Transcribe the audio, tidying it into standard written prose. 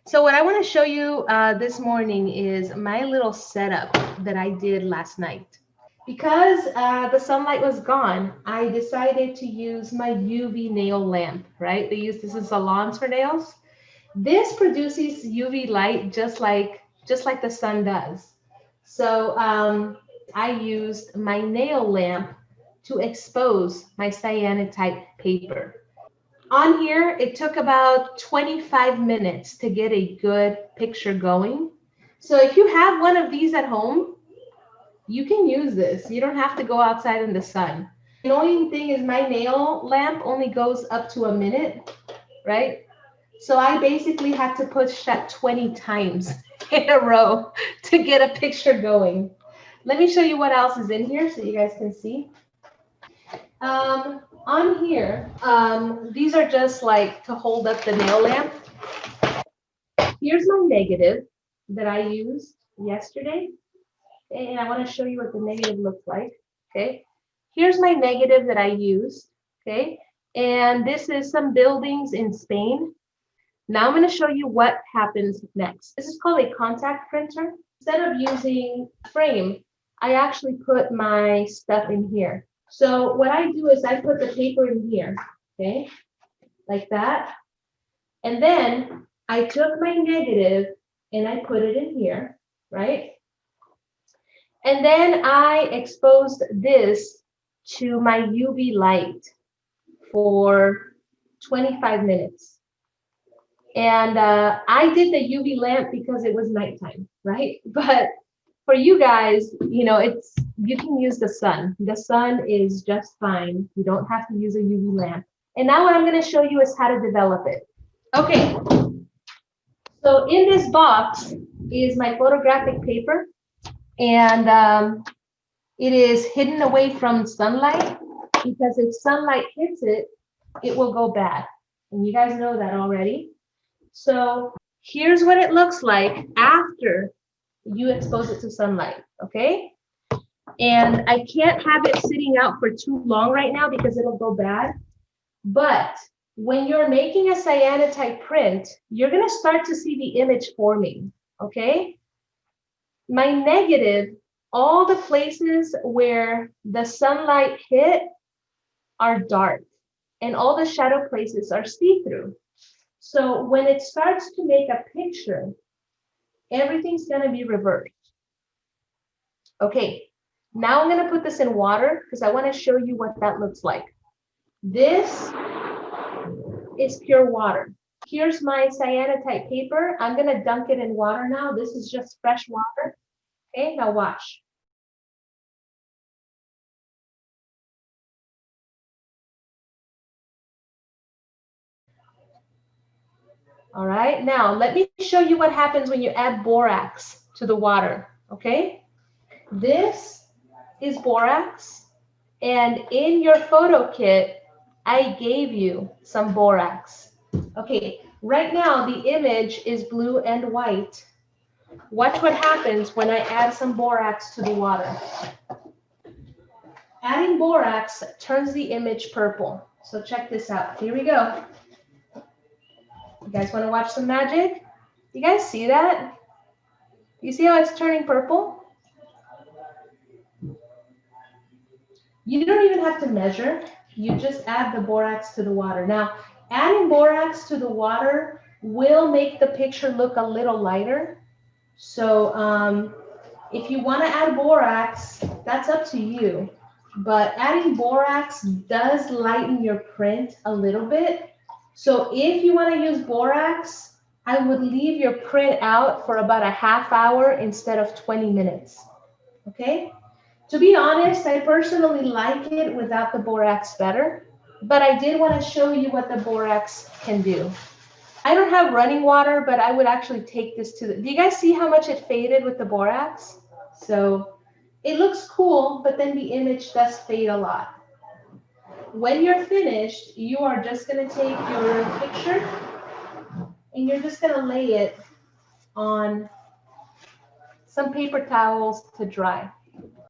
So what I want to show you this morning is my little setup that I did last night. Because the sunlight was gone, I decided to use my UV nail lamp, right? They use this in salons for nails. This produces UV light just like the sun does. So I used my nail lamp to expose my cyanotype paper. On here, it took about 25 minutes to get a good picture going. So if you have one of these at home, you can use this. You don't have to go outside in the sun. The annoying thing is my nail lamp only goes up to a minute, right? So I basically had to push that 20 times in a row to get a picture going. Let me show you what else is in here so you guys can see. On here, these are just like to hold up the nail lamp. Here's my negative that I used yesterday. Okay, and I want to show you what the negative looks like. Okay, here's my negative that I used. Okay, and this is some buildings in Spain. Now I'm going to show you what happens next. This is called a contact printer. Instead of using a frame, I actually put my stuff in here. So what I do is I put the paper in here, okay, like that. And then I took my negative and I put it in here, right? And then I exposed this to my UV light for 25 minutes. And I did the UV lamp because it was nighttime, right? But for you guys, you can use the sun. The sun is just fine. You don't have to use a UV lamp. And now what I'm going to show you is how to develop it. Okay. So in this box is my photographic paper, and it is hidden away from sunlight because if sunlight hits it, it will go bad. And you guys know that already. So here's what it looks like after you expose it to sunlight, okay? And I can't have it sitting out for too long right now because it'll go bad. But when you're making a cyanotype print, you're gonna start to see the image forming, okay? My negative, all the places where the sunlight hit are dark and all the shadow places are see-through. So when it starts to make a picture, everything's gonna be reversed. Okay, now I'm gonna put this in water because I wanna show you what that looks like. This is pure water. Here's my cyanotype paper. I'm gonna dunk it in water now. This is just fresh water. Okay, now watch. All right, now let me show you what happens when you add borax to the water, okay? This is borax, and in your photo kit, I gave you some borax. Okay, right now the image is blue and white. Watch what happens when I add some borax to the water. Adding borax turns the image purple. So check this out. Here we go. You guys want to watch some magic? You guys see that? You see how it's turning purple? You don't even have to measure. You just add the borax to the water. Now, adding borax to the water will make the picture look a little lighter. So if you want to add borax, that's up to you. But adding borax does lighten your print a little bit. So if you want to use borax, I would leave your print out for about a half hour instead of 20 minutes. Okay? To be honest, I personally like it without the borax better, but I did want to show you what the borax can do. I don't have running water, but I would actually take this to the, do you guys see how much it faded with the borax? So it looks cool, but then the image does fade a lot. When you're finished, you are just going to take your picture and you're just going to lay it on some paper towels to dry.